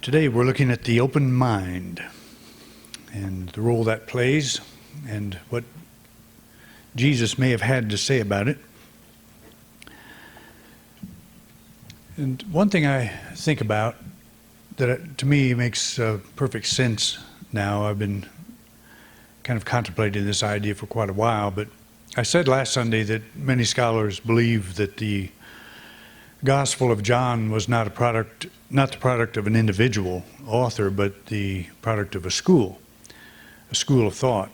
Today we're looking at the open mind and the role that plays and what Jesus may have had to say about it. And one thing I think about that to me makes perfect sense now, I've been kind of contemplating this idea for quite a while, but I said last Sunday that many scholars believe that the Gospel of John was not the product of an individual author, but the product of a school of thought,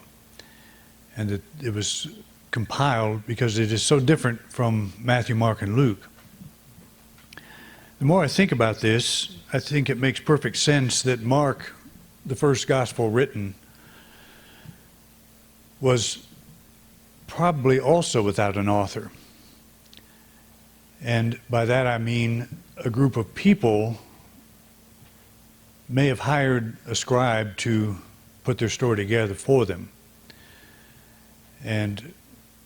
and that it was compiled because it is so different from Matthew, Mark, and Luke. The more I think about this, I think it makes perfect sense that Mark, the first gospel written, was probably also without an author. And by that I mean a group of people may have hired a scribe to put their story together for them. And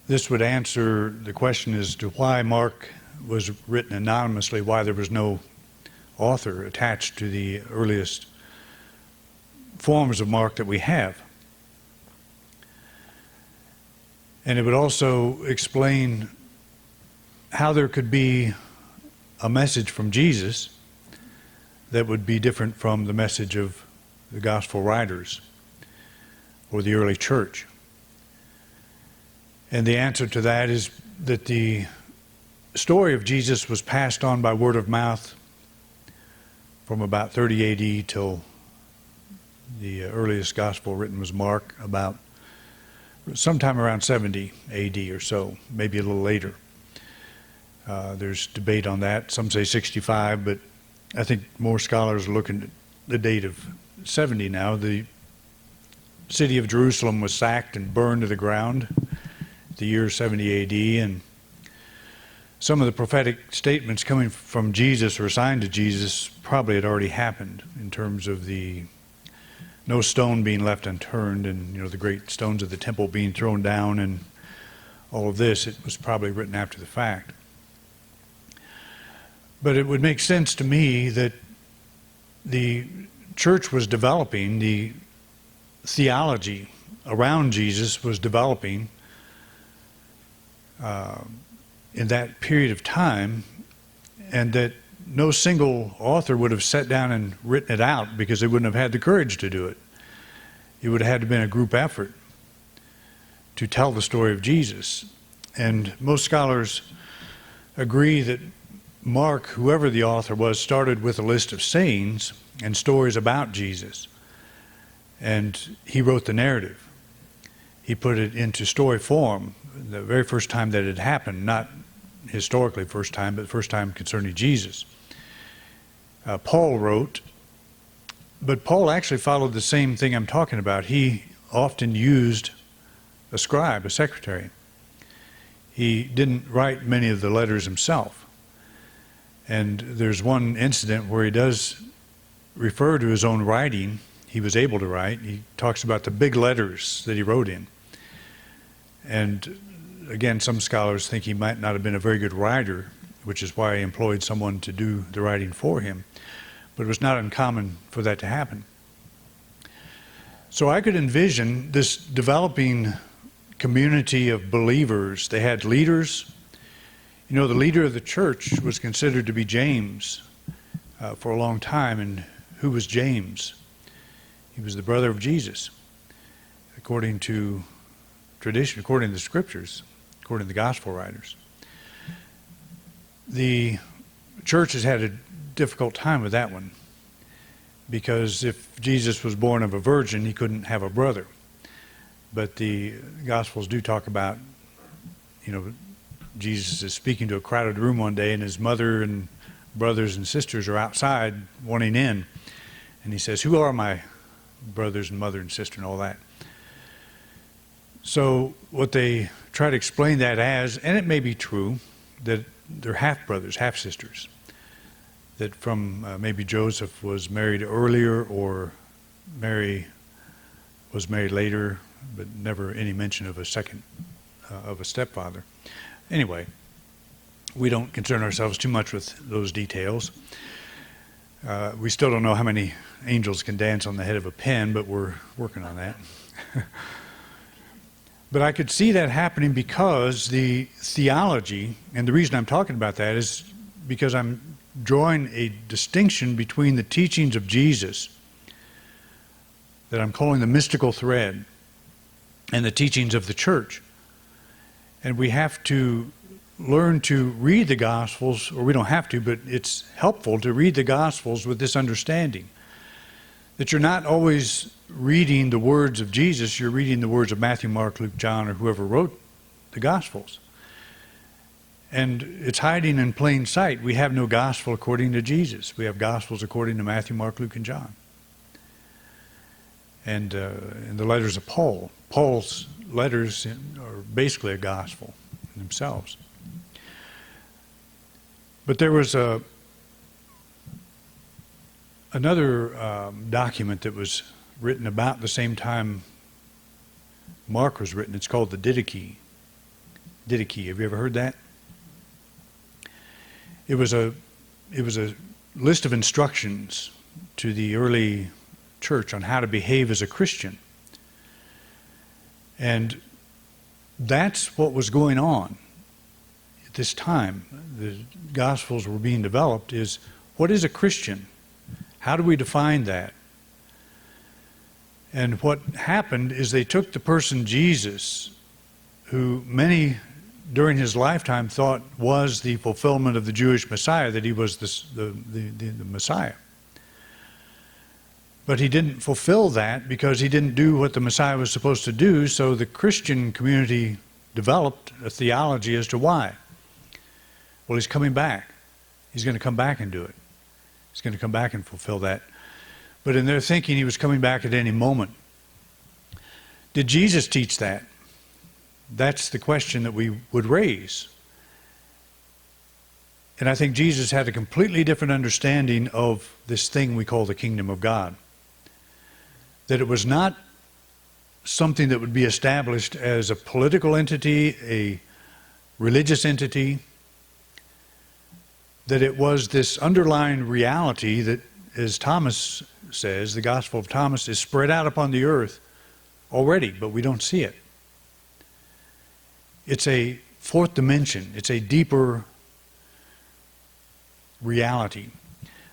this would answer the question as to why Mark was written anonymously, why there was no author attached to the earliest forms of Mark that we have. And it would also explain how there could be a message from Jesus that would be different from the message of the gospel writers or the early church. And the answer to that is that the story of Jesus was passed on by word of mouth from about 30 AD till the earliest gospel written was Mark, about sometime around 70 AD or so, maybe a little later. There's debate on that. Some say 65, but I think more scholars are looking at the date of 70 now. The city of Jerusalem was sacked and burned to the ground the year 70 AD, and some of the prophetic statements coming from Jesus or assigned to Jesus probably had already happened in terms of the no stone being left unturned, and the great stones of the temple being thrown down, and all of this. It was probably written after the fact. But it would make sense to me that the church was developing, the theology around Jesus was developing in that period of time, and that no single author would have sat down and written it out because they wouldn't have had the courage to do it. It would have had to have been a group effort to tell the story of Jesus. And most scholars agree that Mark, whoever the author was, started with a list of sayings and stories about Jesus. And he wrote the narrative. He put it into story form the very first time that it happened, not historically first time, but first time concerning Jesus. Paul wrote, but Paul actually followed the same thing I'm talking about. He often used a scribe, a secretary. He didn't write many of the letters himself. And there's one incident where he does refer to his own writing. He was able to write. He talks about the big letters that he wrote in. And again, some scholars think he might not have been a very good writer, which is why he employed someone to do the writing for him. But it was not uncommon for that to happen. So I could envision this developing community of believers. They had leaders. The leader of the church was considered to be James for a long time. And who was James? He was the brother of Jesus, according to tradition, according to the scriptures, according to the gospel writers. The church has had a difficult time with that one, because if Jesus was born of a virgin, he couldn't have a brother. But the Gospels do talk about, Jesus is speaking to a crowded room one day, and his mother and brothers and sisters are outside wanting in. And he says, "Who are my brothers and mother and sister," and all that. So what they try to explain that as, and it may be true, that they're half-brothers, half-sisters. That from maybe Joseph was married earlier, or Mary was married later, but never any mention of a stepfather. Anyway, we don't concern ourselves too much with those details. We still don't know how many angels can dance on the head of a pin, but we're working on that. But I could see that happening because the theology, and the reason I'm talking about that is because I'm drawing a distinction between the teachings of Jesus that I'm calling the mystical thread and the teachings of the church. And we have to learn to read the Gospels, or we don't have to, but it's helpful to read the Gospels with this understanding that you're not always reading the words of Jesus, you're reading the words of Matthew, Mark, Luke, John, or whoever wrote the Gospels. And it's hiding in plain sight. We have no gospel according to Jesus. We have Gospels according to Matthew, Mark, Luke, and John. And in the letters of Paul, Paul's letters are basically a gospel in themselves. But there was another document that was written about the same time Mark was written. It's called the Didache. Didache. Have you ever heard that? It was a list of instructions to the early church on how to behave as a Christian. And that's what was going on at this time. The Gospels were being developed is, what is a Christian? How do we define that? And what happened is they took the person Jesus, who many during his lifetime thought was the fulfillment of the Jewish Messiah, that he was the Messiah. But he didn't fulfill that because he didn't do what the Messiah was supposed to do, so the Christian community developed a theology as to why. Well, he's coming back. He's going to come back and do it. He's going to come back and fulfill that. But in their thinking, he was coming back at any moment. Did Jesus teach that? That's the question that we would raise. And I think Jesus had a completely different understanding of this thing we call the kingdom of God. That it was not something that would be established as a political entity, a religious entity, that it was this underlying reality that, as Thomas says, the Gospel of Thomas is spread out upon the earth already, but we don't see it. It's a fourth dimension. It's a deeper reality.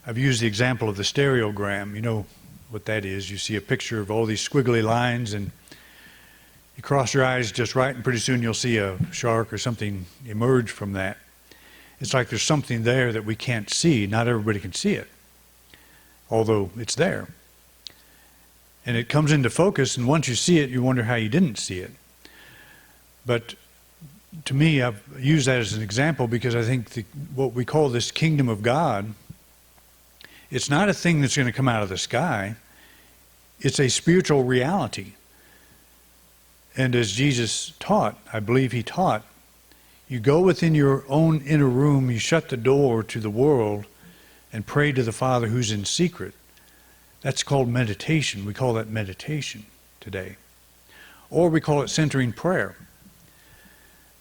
I've used the example of the stereogram. You know what that is. You see a picture of all these squiggly lines, and you cross your eyes just right, and pretty soon you'll see a shark or something emerge from that. It's like there's something there that we can't see. Not everybody can see it, although it's there. And it comes into focus, and once you see it, you wonder how you didn't see it. But to me, I've used that as an example because I think what we call this kingdom of God, it's not a thing that's going to come out of the sky. It's a spiritual reality. And as Jesus taught, I believe he taught, you go within your own inner room, you shut the door to the world, and pray to the Father who's in secret. That's called meditation. We call that meditation today. Or we call it centering prayer.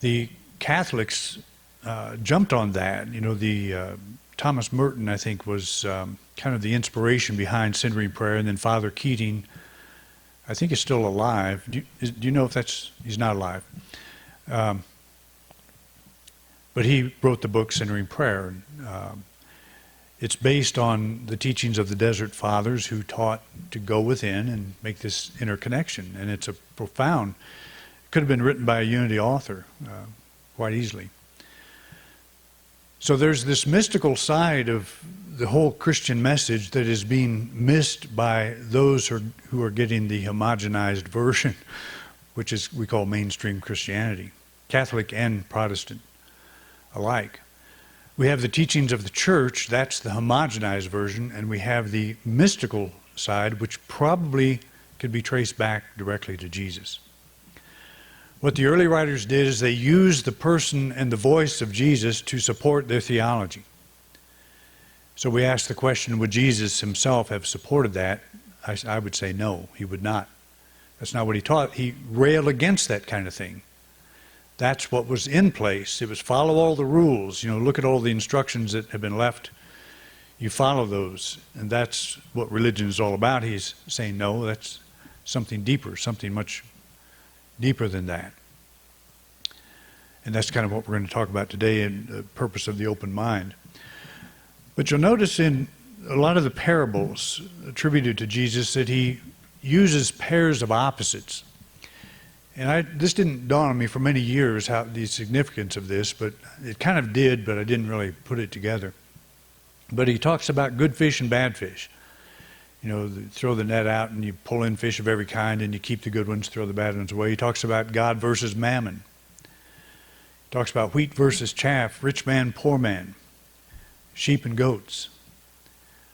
The Catholics jumped on that. You know, Thomas Merton, I think, was kind of the inspiration behind centering prayer, and then Father Keating, I think, is still alive. Do you know if he's not alive? But he wrote the book Centering Prayer. It's based on the teachings of the Desert Fathers, who taught to go within and make this interconnection. And it's a profound, it could have been written by a Unity author quite easily. So there's this mystical side of the whole Christian message that is being missed by those who are getting the homogenized version, which is we call mainstream Christianity, Catholic and Protestant alike. We have the teachings of the church, that's the homogenized version, and we have the mystical side, which probably could be traced back directly to Jesus. What the early writers did is they used the person and the voice of Jesus to support their theology. So we ask the question, would Jesus himself have supported that? I would say no, he would not. That's not what he taught. He railed against that kind of thing. That's what was in place. It was follow all the rules. You know, look at all the instructions that have been left, you follow those. And that's what religion is all about. He's saying, no, that's something deeper, something much deeper than that. And that's kind of what we're going to talk about today in the purpose of the open mind. But you'll notice in a lot of the parables attributed to Jesus that he uses pairs of opposites. And this didn't dawn on me for many years, how the significance of this, but it kind of did, but I didn't really put it together. But he talks about good fish and bad fish. You know, throw the net out and you pull in fish of every kind and you keep the good ones, throw the bad ones away. He talks about God versus mammon. He talks about wheat versus chaff, rich man, poor man, sheep and goats,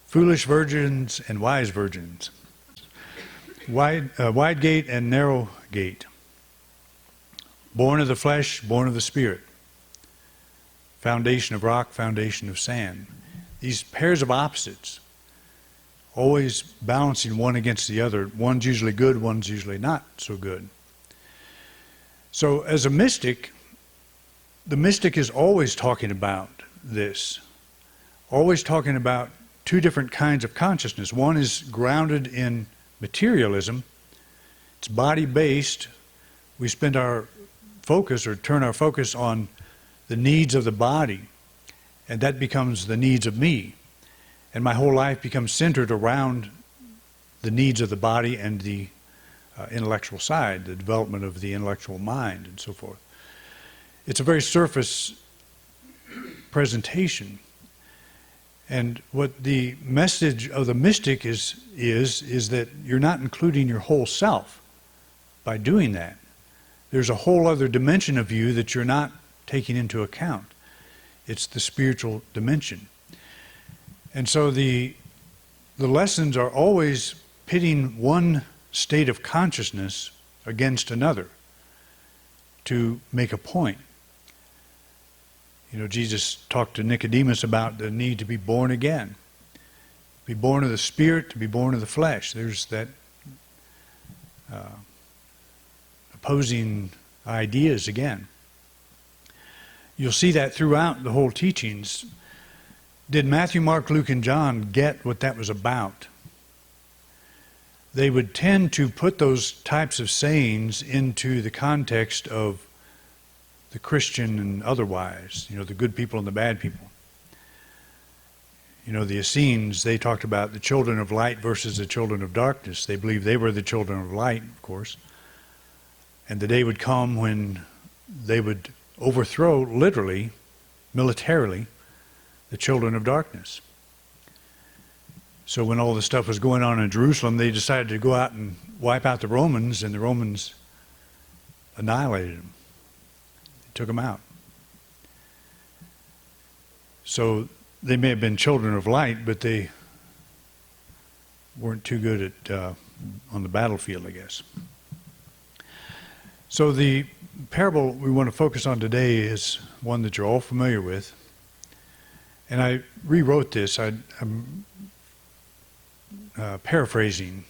foolish virgins and wise virgins, wide gate and narrow gate, born of the flesh, born of the spirit, foundation of rock, foundation of sand. These pairs of opposites, always balancing one against the other. One's usually good, one's usually not so good. So as a mystic, the mystic is always talking about this, always talking about two different kinds of consciousness. One is grounded in materialism. It's body-based. We spend our focus or turn our focus on the needs of the body, and that becomes the needs of me. And my whole life becomes centered around the needs of the body and the intellectual side, the development of the intellectual mind and so forth. It's a very surface presentation. And what the message of the mystic is that you're not including your whole self by doing that. There's a whole other dimension of you that you're not taking into account. It's the spiritual dimension. And so the lessons are always pitting one state of consciousness against another to make a point. You know, Jesus talked to Nicodemus about the need to be born again. Be born of the Spirit, to be born of the flesh. There's that opposing ideas again. You'll see that throughout the whole teachings. Did Matthew, Mark, Luke, and John get what that was about? They would tend to put those types of sayings into the context of the Christian and otherwise, you know, the good people and the bad people. You know, the Essenes, they talked about the children of light versus the children of darkness. They believed they were the children of light, of course. And the day would come when they would overthrow, literally, militarily, the children of darkness. So when all this stuff was going on in Jerusalem, they decided to go out and wipe out the Romans, and the Romans annihilated them. They took them out. So they may have been children of light, but they weren't too good at on the battlefield, I guess. So the parable we want to focus on today is one that you're all familiar with. And I rewrote this. I'm paraphrasing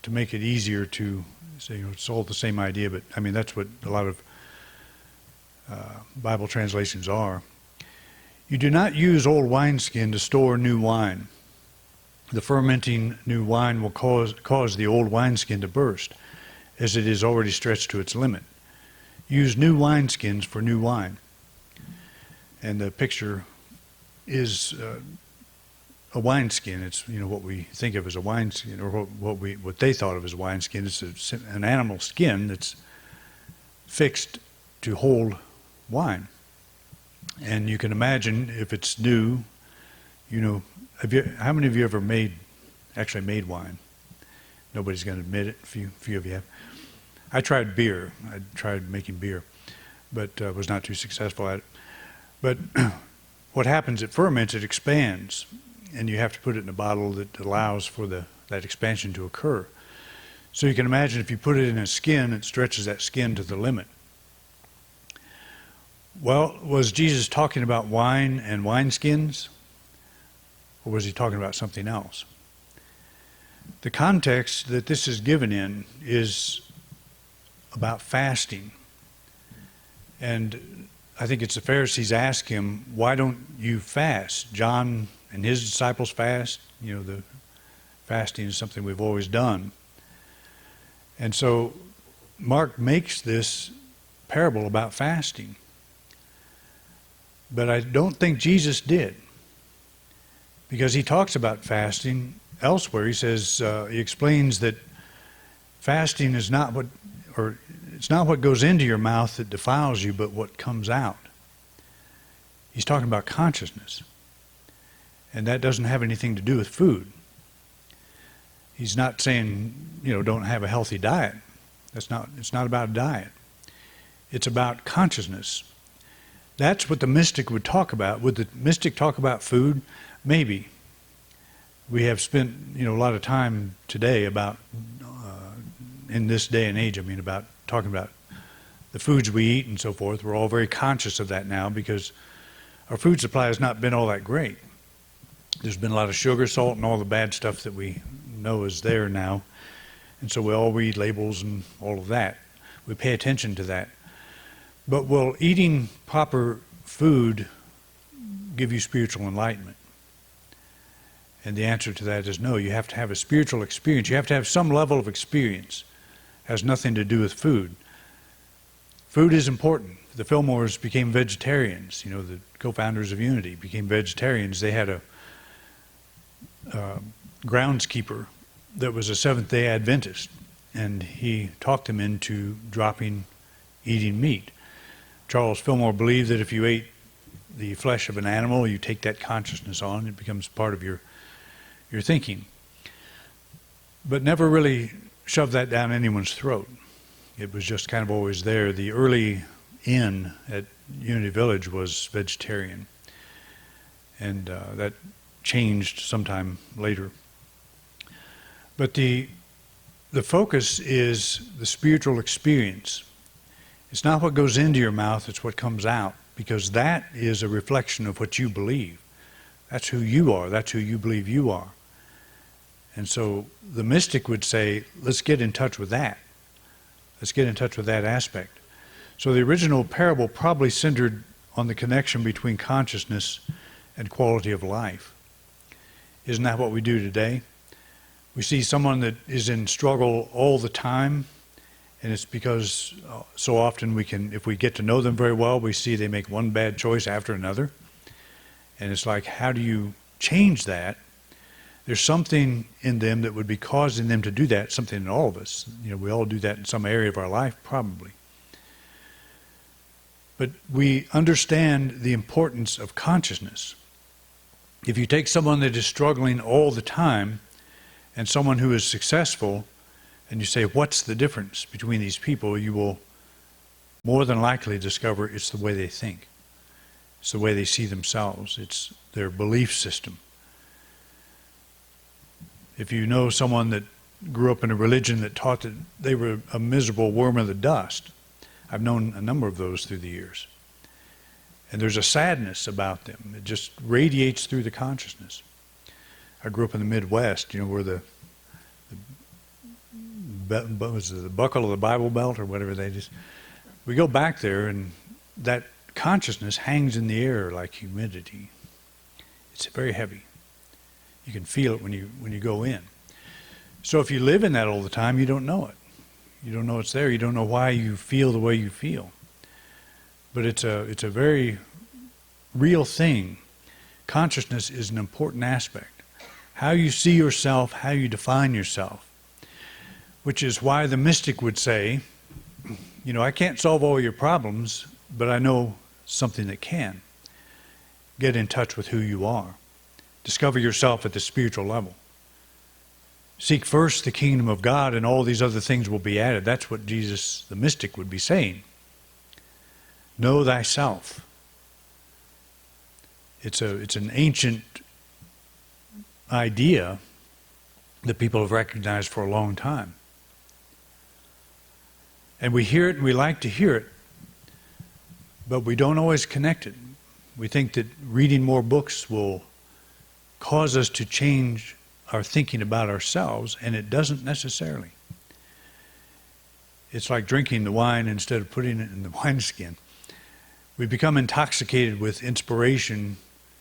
to make it easier to say, you know, it's all the same idea, but I mean, that's what a lot of Bible translations are. You do not use old wineskin to store new wine. The fermenting new wine will cause the old wineskin to burst, as it is already stretched to its limit. Use new wineskins for new wine. And the picture is a wineskin. It's, you know, what we think of as a wineskin, or what they thought of as a wineskin. It's an animal skin that's fixed to hold wine. And you can imagine if it's new, you know, how many of you ever actually made wine? Nobody's going to admit it. A few of you have. I tried beer. I tried making beer, but was not too successful at it. But what happens, it ferments, it expands, and you have to put it in a bottle that allows for that expansion to occur. So you can imagine if you put it in a skin, it stretches that skin to the limit. Well, was Jesus talking about wine and wineskins, or was he talking about something else? The context that this is given in is about fasting. And I think it's the Pharisees ask him, why don't you fast? John and his disciples fast. The fasting is something we've always done. And so Mark makes this parable about fasting. But I don't think Jesus did, because he talks about fasting elsewhere. He says, he explains that fasting is not it's not what goes into your mouth that defiles you, but what comes out. He's talking about consciousness. And that doesn't have anything to do with food. He's not saying, don't have a healthy diet. It's not about a diet. It's about consciousness. That's what the mystic would talk about. Would the mystic talk about food? Maybe. We have spent, a lot of time today about, in this day and age, about talking about the foods we eat and so forth. We're all very conscious of that now because our food supply has not been all that great. There's been a lot of sugar, salt, and all the bad stuff that we know is there now. And so we all read labels and all of that. We pay attention to that. But will eating proper food give you spiritual enlightenment? And the answer to that is no. You have to have a spiritual experience. You have to have some level of experience. It has nothing to do with food. Food is important. The Fillmores became vegetarians. The co-founders of Unity became vegetarians. They had a groundskeeper that was a Seventh-day Adventist, and he talked them into dropping eating meat. Charles Fillmore believed that if you ate the flesh of an animal, you take that consciousness on, it becomes part of your thinking. But never really shoved that down anyone's throat. It was just kind of always there. The early inn at Unity Village was vegetarian, and that changed sometime later. But the focus is the spiritual experience. It's not what goes into your mouth, it's what comes out, because that is a reflection of what you believe. That's who you are. That's who you believe you are. And so the mystic would say, let's get in touch with that. Let's get in touch with that aspect. So the original parable probably centered on the connection between consciousness and quality of life. Isn't that what we do today? We see someone that is in struggle all the time, and it's because so often if we get to know them very well, we see they make one bad choice after another. And it's like, how do you change that? There's something in them that would be causing them to do that, something in all of us. We all do that in some area of our life, probably. But we understand the importance of consciousness. If you take someone that is struggling all the time and someone who is successful, and you say, what's the difference between these people, you will more than likely discover it's the way they think. It's the way they see themselves. It's their belief system. If you know someone that grew up in a religion that taught that they were a miserable worm of the dust, I've known a number of those through the years. And there's a sadness about them. It just radiates through the consciousness. I grew up in the Midwest, where the buckle of the Bible Belt or whatever we go back there, and that consciousness hangs in the air like humidity. It's very heavy. You can feel it when you go in. So if you live in that all the time, you don't know it. You don't know it's there. You don't know why you feel the way you feel. But it's a very real thing. Consciousness is an important aspect. How you see yourself, how you define yourself. Which is why the mystic would say, I can't solve all your problems, but I know something that can. Get in touch with who you are. Discover yourself at the spiritual level. Seek first the kingdom of God, and all these other things will be added. That's what Jesus, the mystic, would be saying. Know thyself. It's an ancient idea that people have recognized for a long time. And we hear it and we like to hear it, but we don't always connect it. We think that reading more books will cause us to change our thinking about ourselves, and it doesn't necessarily. It's like drinking the wine instead of putting it in the wineskin. We become intoxicated with inspiration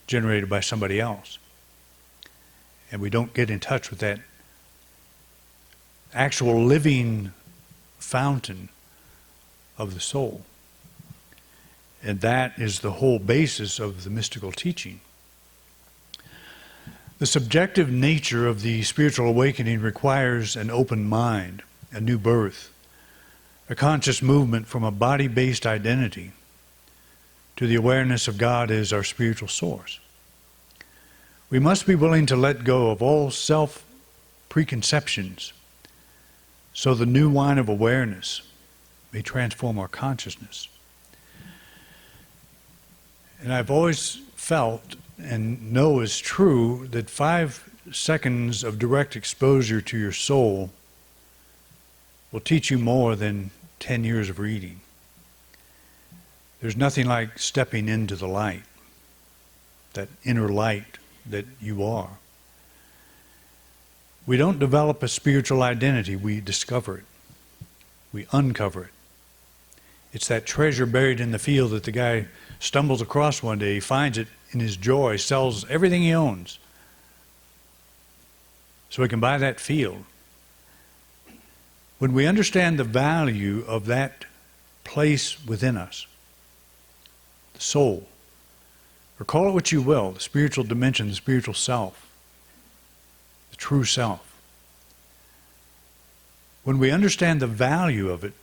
generated by somebody else. and we don't get in touch with that actual living fountain of the soul. And that is the whole basis of the mystical teaching. The subjective nature of the spiritual awakening requires an open mind, a new birth, a conscious movement from a body-based identity to the awareness of God as our spiritual source. We must be willing to let go of all self-preconceptions so the new wine of awareness may transform our consciousness. And I've always felt and know is true that 5 seconds of direct exposure to your soul will teach you more than 10 years of reading. There's nothing like stepping into the light, that inner light that you are. We don't develop a spiritual identity, we discover it. We uncover it. It's that treasure buried in the field that the guy stumbles across one day. He finds it in his joy, sells everything he owns so he can buy that field. When we understand the value of that place within us, the soul, or call it what you will, the spiritual dimension, the spiritual self, the true self. When we understand the value of it,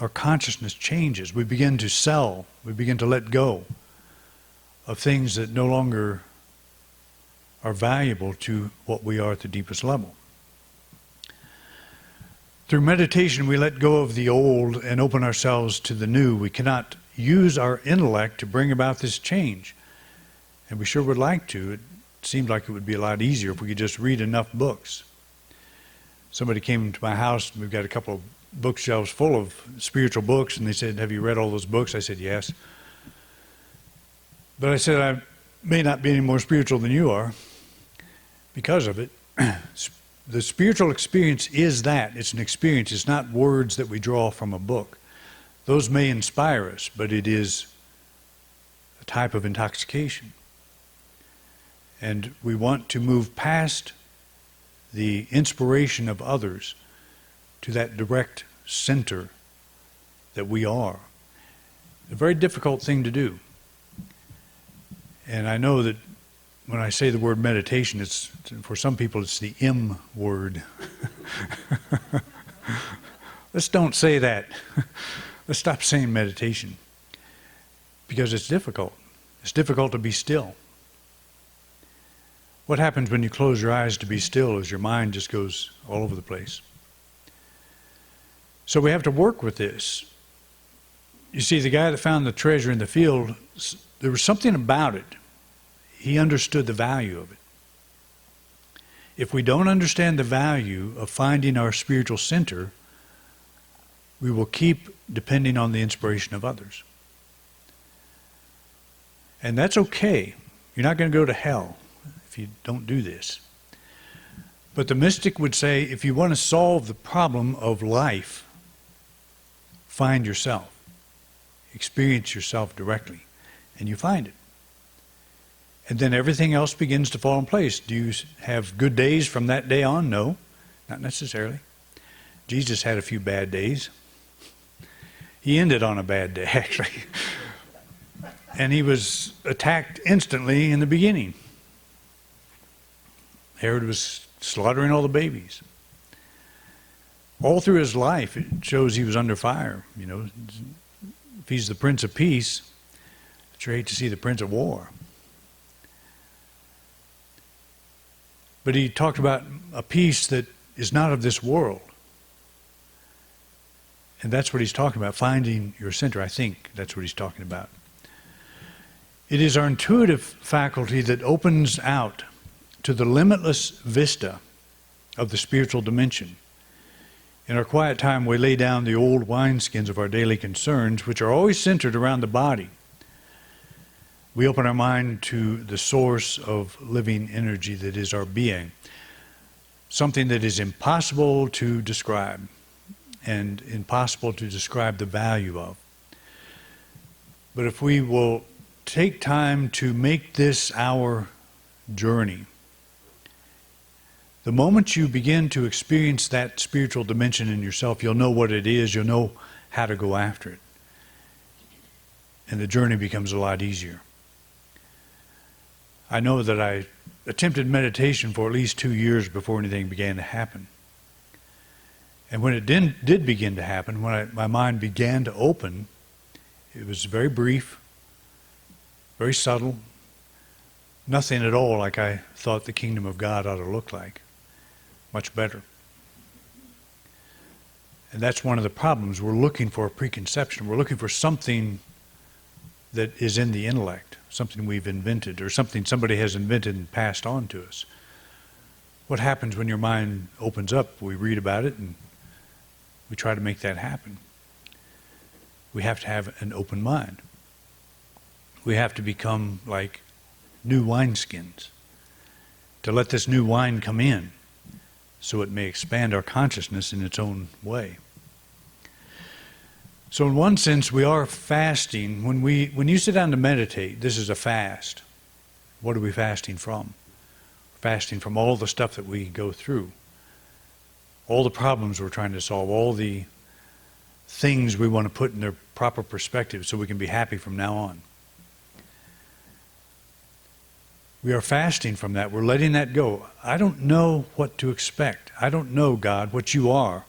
our consciousness changes. We begin to sell. We begin to let go of things that no longer are valuable to what we are at the deepest level. Through meditation, we let go of the old and open ourselves to the new. We cannot use our intellect to bring about this change. And we sure would like to. It seemed like it would be a lot easier if we could just read enough books. Somebody came to my house, and we've got a couple of bookshelves full of spiritual books, and they said, "Have you read all those books?" I said, "Yes." But I said, "I may not be any more spiritual than you are because of it." The spiritual experience is that. It's an experience. It's not words that we draw from a book. Those may inspire us, but it is a type of intoxication. And we want to move past the inspiration of others to that direct center that we are. A very difficult thing to do. And I know that when I say the word meditation, it's, for some people, it's the M word. Let's don't say that. Let's stop saying meditation. Because it's difficult. It's difficult to be still. What happens when you close your eyes to be still is your mind just goes all over the place. So we have to work with this. You see, the guy that found the treasure in the field, there was something about it. He understood the value of it. If we don't understand the value of finding our spiritual center, we will keep depending on the inspiration of others. And that's okay. You're not going to go to hell if you don't do this. But the mystic would say, if you want to solve the problem of life, find yourself. Experience yourself directly. And you find it. And then everything else begins to fall in place. Do you have good days from that day on? No, not necessarily. Jesus had a few bad days. He ended on a bad day, actually. And he was attacked instantly in the beginning. Herod was slaughtering all the babies. All through his life, it shows he was under fire. You know, if he's the Prince of Peace, I sure hate to see the Prince of War. But he talked about a peace that is not of this world. And that's what he's talking about, finding your center. I think that's what he's talking about. It is our intuitive faculty that opens out to the limitless vista of the spiritual dimension. In our quiet time, we lay down the old wineskins of our daily concerns, which are always centered around the body. We open our mind to the source of living energy that is our being, something that is impossible to describe and impossible to describe the value of. But if we will take time to make this our journey, The moment you begin to experience that spiritual dimension in yourself, you'll know what it is, you'll know how to go after it. And the journey becomes a lot easier. I know that I attempted meditation for at least 2 years before anything began to happen. And when it did begin to happen, when my mind began to open, it was very brief, very subtle, nothing at all like I thought the kingdom of God ought to look like. Much better. And that's one of the problems. We're looking for a preconception. We're looking for something that is in the intellect, something we've invented, or something somebody has invented and passed on to us. What happens when your mind opens up? We read about it and we try to make that happen. We have to have an open mind. We have to become like new wineskins, to let this new wine come in so it may expand our consciousness in its own way. So in one sense, we are fasting. When you sit down to meditate, this is a fast. What are we fasting from? Fasting from all the stuff that we go through, all the problems we're trying to solve, all the things we want to put in their proper perspective so we can be happy from now on. We are fasting from that. We're letting that go. I don't know what to expect. I don't know, God, what you are.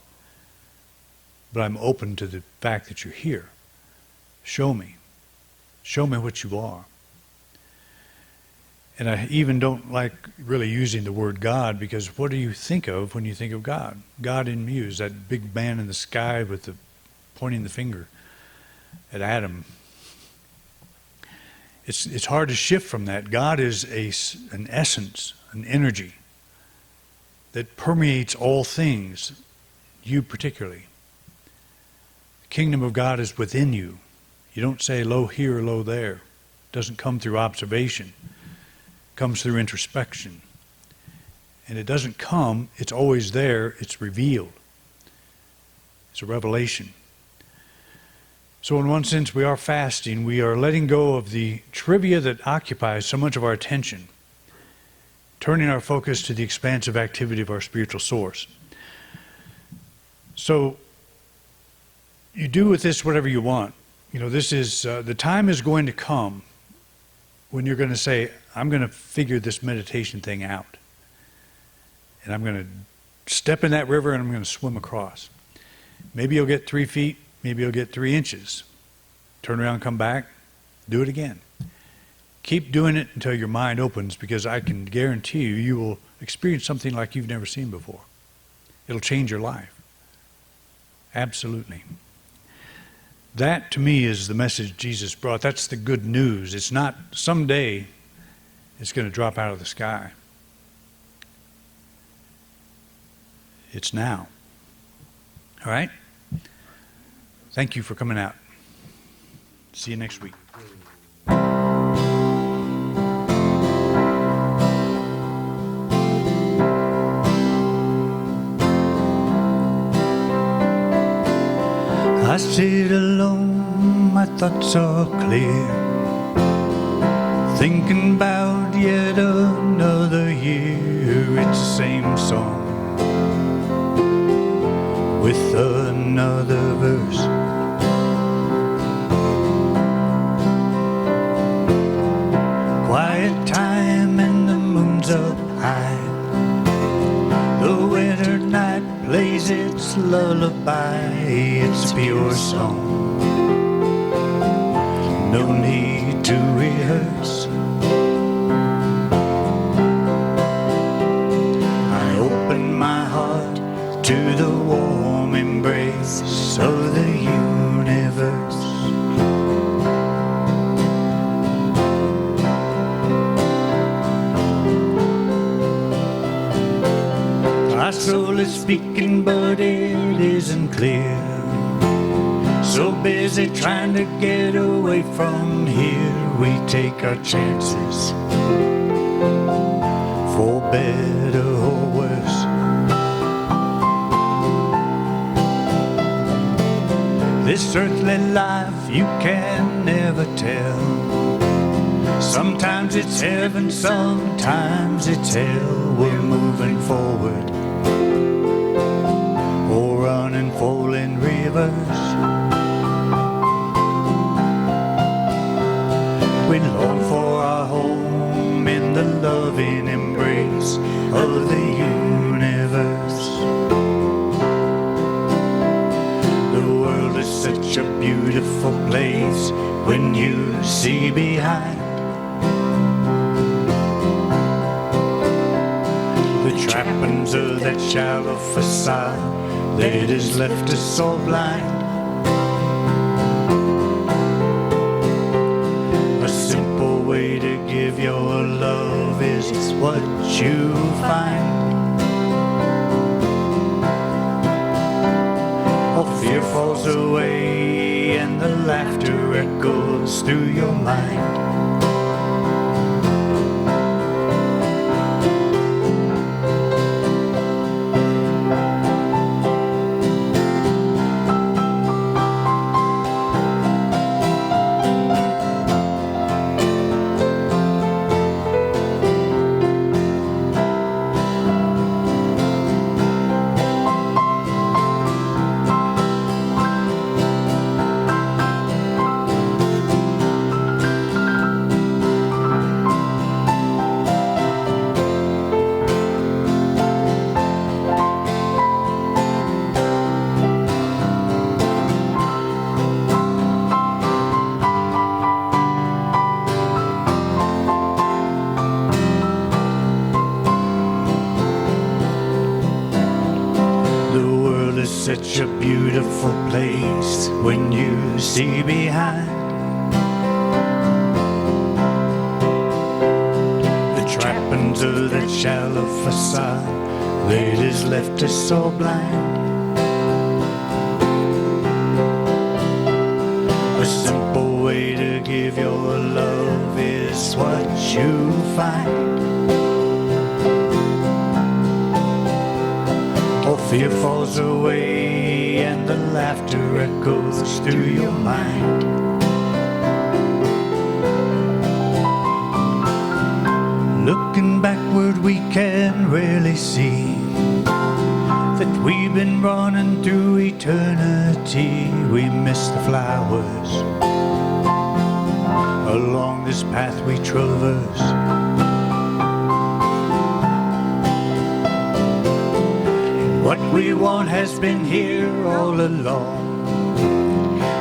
But I'm open to the fact that you're here. Show me. Show me what you are. And I even don't like really using the word God, because what do you think of when you think of God? God in me is that big man in the sky with the pointing the finger at Adam. It's hard to shift from that. God is an essence, an energy that permeates all things, you particularly. The kingdom of God is within you. You don't say lo here or lo there. It doesn't come through observation. It comes through introspection. And it doesn't come, it's always there, it's revealed. It's a revelation. So in one sense, we are fasting. We are letting go of the trivia that occupies so much of our attention, turning our focus to the expansive activity of our spiritual source. So you do with this whatever you want. You know, this is, the time is going to come when you're going to say, I'm going to figure this meditation thing out. And I'm going to step in that river and I'm going to swim across. Maybe you'll get 3 feet. Maybe you'll get 3 inches. Turn around, come back, do it again. Keep doing it until your mind opens, because I can guarantee you, you will experience something like you've never seen before. It'll change your life. Absolutely. That, to me, is the message Jesus brought. That's the good news. It's not someday it's going to drop out of the sky. It's now. All right? Thank you for coming out. See you next week. I sit alone, my thoughts are clear, thinking about yet another year. It's the same song with another verse. Quiet time and the moon's up high. The winter night plays its lullaby. It's pure song, no need to rehearse. I open my heart to the warm embrace of the universe. My soul is speaking, but it isn't clear. So busy trying to get away from here, we take our chances, for better or worse. This earthly life you can never tell. Sometimes it's heaven, sometimes it's hell. we're moving forward, or running falling rivers. We long for our home in the loving embrace of the universe. The world is such a beautiful place when you see behind the trappings of that shallow facade that has left us so blind. A simple way to give your love is what you find. All fear falls away and the laughter echoes through your mind. Such a beautiful place when you see behind the trappings of that shallow facade that has left us so blind. A simple way to give your love is what you find. All fear falls away and the laughter echoes through your mind. Looking backward we can really see that we've been running through eternity. We miss the flowers along this path we traverse. What we want has been here all along.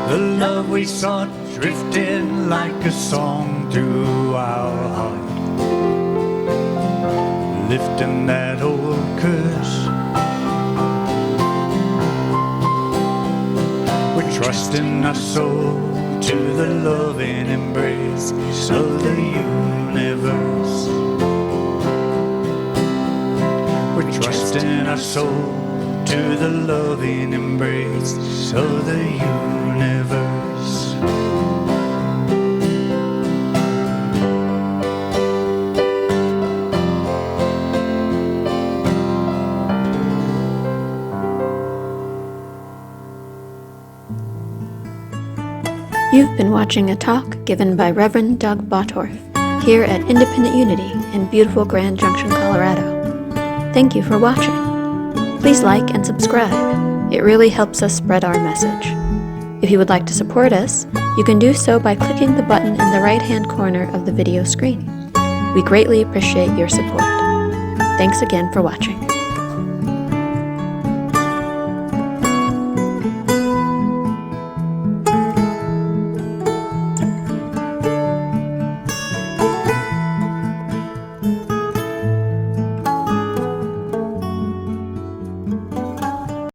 The love we sought drifting like a song through our heart, lifting that old curse. We're trusting our soul to the loving embrace of the universe. We're trusting our soul to the loving embrace of the universe. You've been watching a talk given by Reverend Doug Bottorff here at Independent Unity in beautiful Grand Junction, Colorado. Thank you for watching. Please like and subscribe. It really helps us spread our message. If you would like to support us, you can do so by clicking the button in the right-hand corner of the video screen. We greatly appreciate your support. Thanks again for watching.